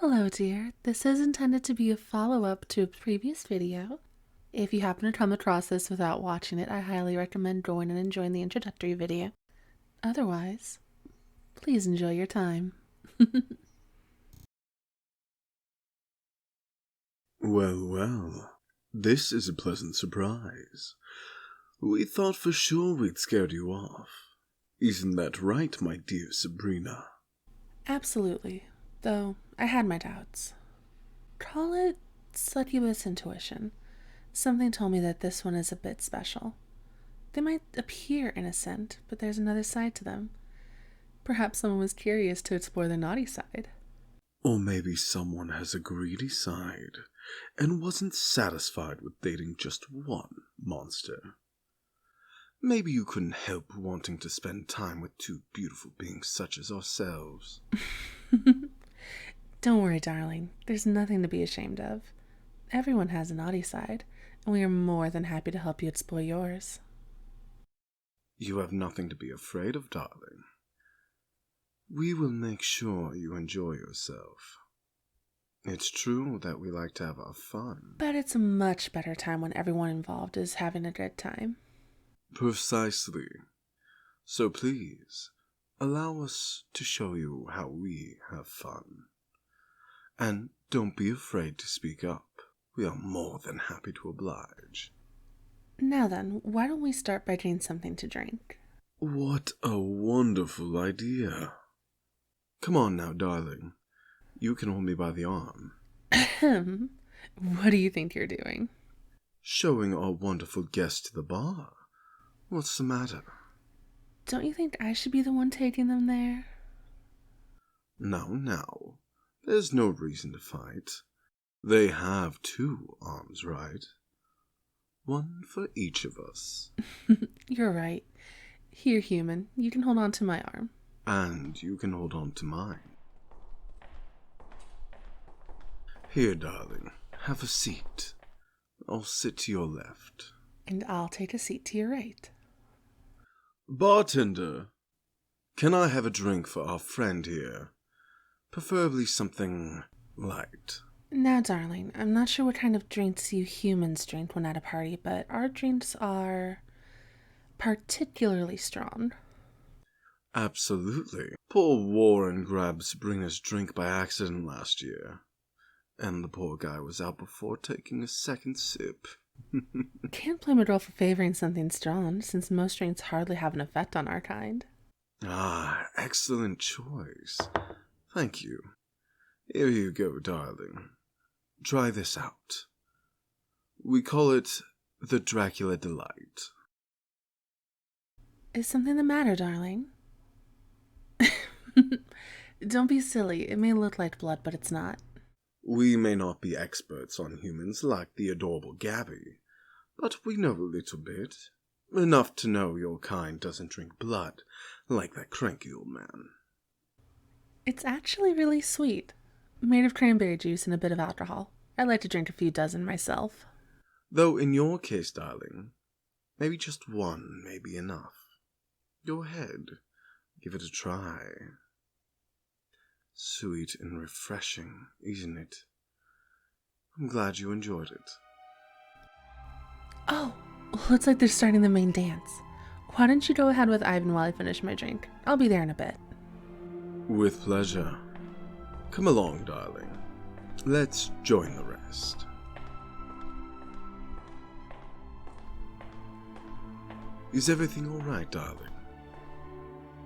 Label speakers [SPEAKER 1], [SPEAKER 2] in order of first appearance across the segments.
[SPEAKER 1] Hello, dear. This is intended to be a follow-up to a previous video. If you happen to come across this without watching it, I highly recommend going and enjoying the introductory video. Otherwise, please enjoy your time.
[SPEAKER 2] Well, this is a pleasant surprise. We thought for sure we'd scared you off. Isn't that right, my dear Sabrina?
[SPEAKER 1] Absolutely, though I had my doubts. Call it succubus intuition. Something told me that this one is a bit special. They might appear innocent, but there's another side to them. Perhaps someone was curious to explore the naughty side.
[SPEAKER 2] Or maybe someone has a greedy side and wasn't satisfied with dating just one monster. Maybe you couldn't help wanting to spend time with two beautiful beings such as ourselves.
[SPEAKER 1] Don't worry, darling. There's nothing to be ashamed of. Everyone has a naughty side, and we are more than happy to help you explore yours.
[SPEAKER 2] You have nothing to be afraid of, darling. We will make sure you enjoy yourself. It's true that we like to have our fun.
[SPEAKER 1] But it's a much better time when everyone involved is having a good time.
[SPEAKER 2] Precisely. So please, allow us to show you how we have fun. And don't be afraid to speak up. We are more than happy to oblige.
[SPEAKER 1] Now then, why don't we start by getting something to drink?
[SPEAKER 2] What a wonderful idea. Come on now, darling. You can hold me by the arm.
[SPEAKER 1] What do you think you're doing?
[SPEAKER 2] Showing our wonderful guest to the bar. What's the matter?
[SPEAKER 1] Don't you think I should be the one taking them there?
[SPEAKER 2] Now. There's no reason to fight. They have two arms, right? One for each of us.
[SPEAKER 1] You're right. Here, human, you can hold on to my arm.
[SPEAKER 2] And you can hold on to mine. Here, darling, have a seat. I'll sit to your left.
[SPEAKER 1] And I'll take a seat to your right.
[SPEAKER 2] Bartender, can I have a drink for our friend here? Preferably something light.
[SPEAKER 1] Now, darling, I'm not sure what kind of drinks you humans drink when at a party, but our drinks are particularly strong.
[SPEAKER 2] Absolutely. Poor Warren grabbed Sabrina's drink by accident last year, and the poor guy was out before taking a second sip.
[SPEAKER 1] Can't blame a girl for favoring something strong, since most drinks hardly have an effect on our kind.
[SPEAKER 2] Ah, excellent choice. Thank you. Here you go, darling. Try this out. We call it the Dracula Delight.
[SPEAKER 1] Is something the matter, darling? Don't be silly. It may look like blood, but it's not.
[SPEAKER 2] We may not be experts on humans like the adorable Gabby, but we know a little bit. Enough to know your kind doesn't drink blood like that cranky old man.
[SPEAKER 1] It's actually really sweet. Made of cranberry juice and a bit of alcohol. I like to drink a few dozen myself.
[SPEAKER 2] Though in your case, darling, maybe just one may be enough. Go ahead, give it a try. Sweet and refreshing, isn't it? I'm glad you enjoyed it.
[SPEAKER 1] Oh, looks like they're starting the main dance. Why don't you go ahead with Ivan while I finish my drink? I'll be there in a bit.
[SPEAKER 2] With pleasure. Come along, darling. Let's join the rest. Is everything all right, darling?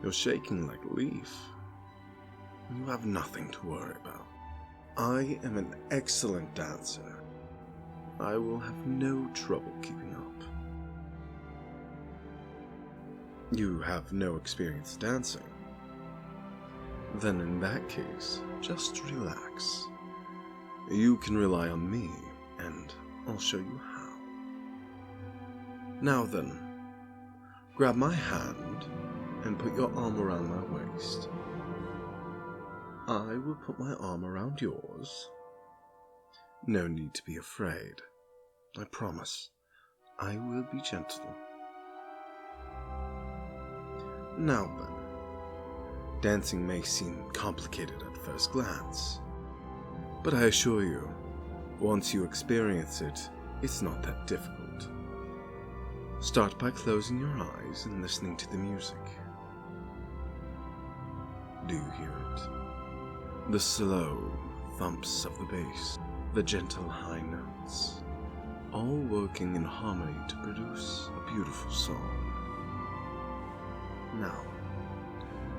[SPEAKER 2] You're shaking like a leaf. You have nothing to worry about. I am an excellent dancer. I will have no trouble keeping up. You have no experience dancing? Then in that case, just relax. You can rely on me, and I'll show you how. Now then, grab my hand and put your arm around my waist. I will put my arm around yours. No need to be afraid. I promise, I will be gentle. Now then, dancing may seem complicated at first glance, But I assure you, once you experience it, it's not that difficult. Start by closing your eyes and listening to the music. Do you hear it? The slow thumps of the bass, the gentle high notes, all working in harmony to produce a beautiful song. Now,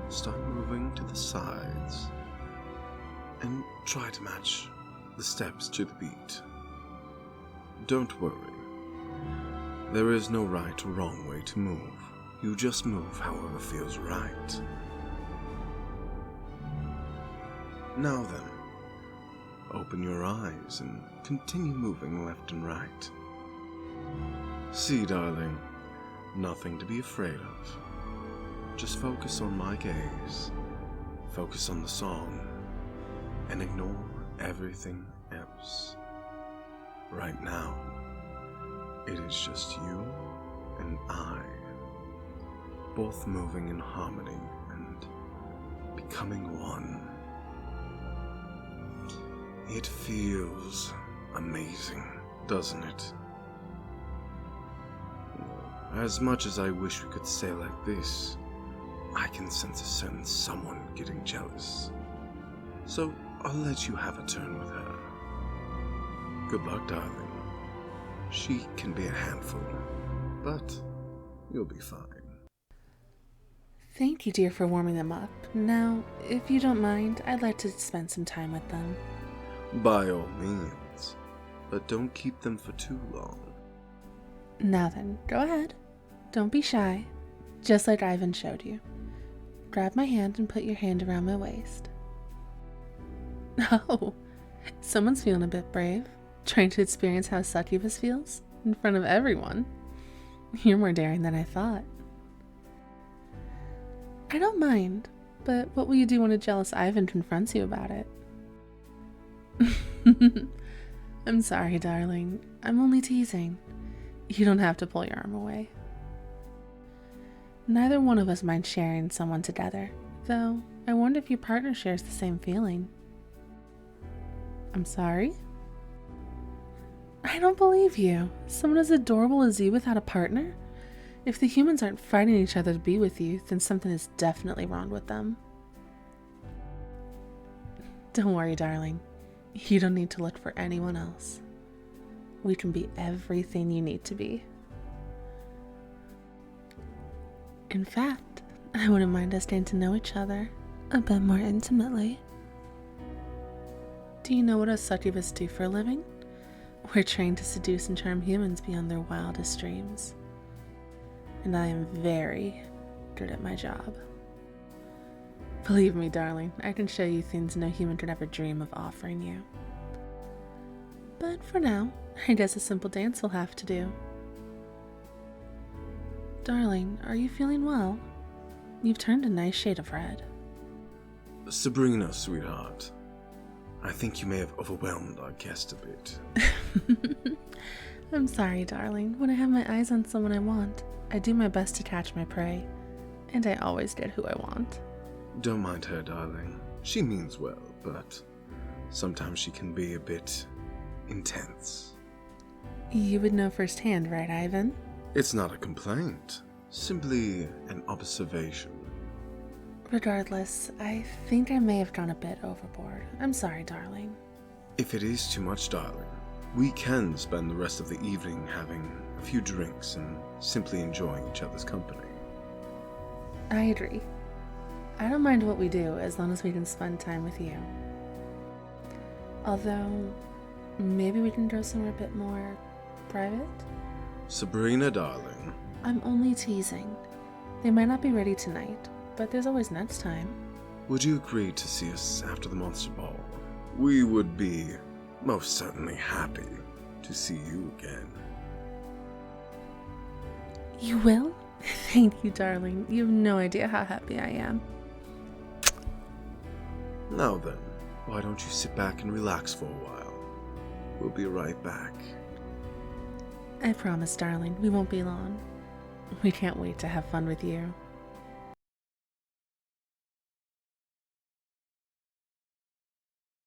[SPEAKER 2] start moving to the sides and try to match the steps to the beat. Don't worry. There is no right or wrong way to move. You just move however feels right. Now then, open your eyes and continue moving left and right. See, darling, nothing to be afraid of. Just focus on my gaze, focus on the song, and ignore everything else. Right now, it is just you and I, both moving in harmony and becoming one. It feels amazing, doesn't it? As much as I wish we could stay like this, I can sense a certain someone getting jealous. So I'll let you have a turn with her. Good luck, darling. She can be a handful, but you'll be fine.
[SPEAKER 1] Thank you, dear, for warming them up. Now, if you don't mind, I'd like to spend some time with them.
[SPEAKER 2] By all means, but don't keep them for too long.
[SPEAKER 1] Now then, go ahead. Don't be shy, just like Ivan showed you. Grab my hand and put your hand around my waist. Oh, someone's feeling a bit brave, trying to experience how succubus feels in front of everyone. You're more daring than I thought. I don't mind, but what will you do when a jealous Ivan confronts you about it? I'm sorry, darling. I'm only teasing. You don't have to pull your arm away. Neither one of us minds sharing someone together, though I wonder if your partner shares the same feeling. I'm sorry? I don't believe you. Someone as adorable as you without a partner? If the humans aren't fighting each other to be with you, then something is definitely wrong with them. Don't worry, darling. You don't need to look for anyone else. We can be everything you need to be. In fact, I wouldn't mind us getting to know each other a bit more intimately. Do you know what us succubus do for a living? We're trained to seduce and charm humans beyond their wildest dreams. And I am very good at my job. Believe me, darling, I can show you things no human could ever dream of offering you. But for now, I guess a simple dance will have to do. Darling, are you feeling well? You've turned a nice shade of red.
[SPEAKER 2] Sabrina, sweetheart, I think you may have overwhelmed our guest a bit.
[SPEAKER 1] I'm sorry, darling. When I have my eyes on someone I want, I do my best to catch my prey, and I always get who I want.
[SPEAKER 2] Don't mind her, darling. She means well, but sometimes she can be a bit intense.
[SPEAKER 1] You would know firsthand, right, Ivan?
[SPEAKER 2] It's not a complaint, simply an observation.
[SPEAKER 1] Regardless, I think I may have gone a bit overboard. I'm sorry, darling.
[SPEAKER 2] If it is too much, darling, we can spend the rest of the evening having a few drinks and simply enjoying each other's company.
[SPEAKER 1] I agree. I don't mind what we do as long as we can spend time with you. Although, maybe we can go somewhere a bit more private?
[SPEAKER 2] Sabrina, darling.
[SPEAKER 1] I'm only teasing. They might not be ready tonight, but there's always next time.
[SPEAKER 2] Would you agree to see us after the Monster Ball? We would be most certainly happy to see you again.
[SPEAKER 1] You will? Thank you, darling. You have no idea how happy I am.
[SPEAKER 2] Now then, why don't you sit back and relax for a while? We'll be right back.
[SPEAKER 1] I promise, darling, we won't be long. We can't wait to have fun with you.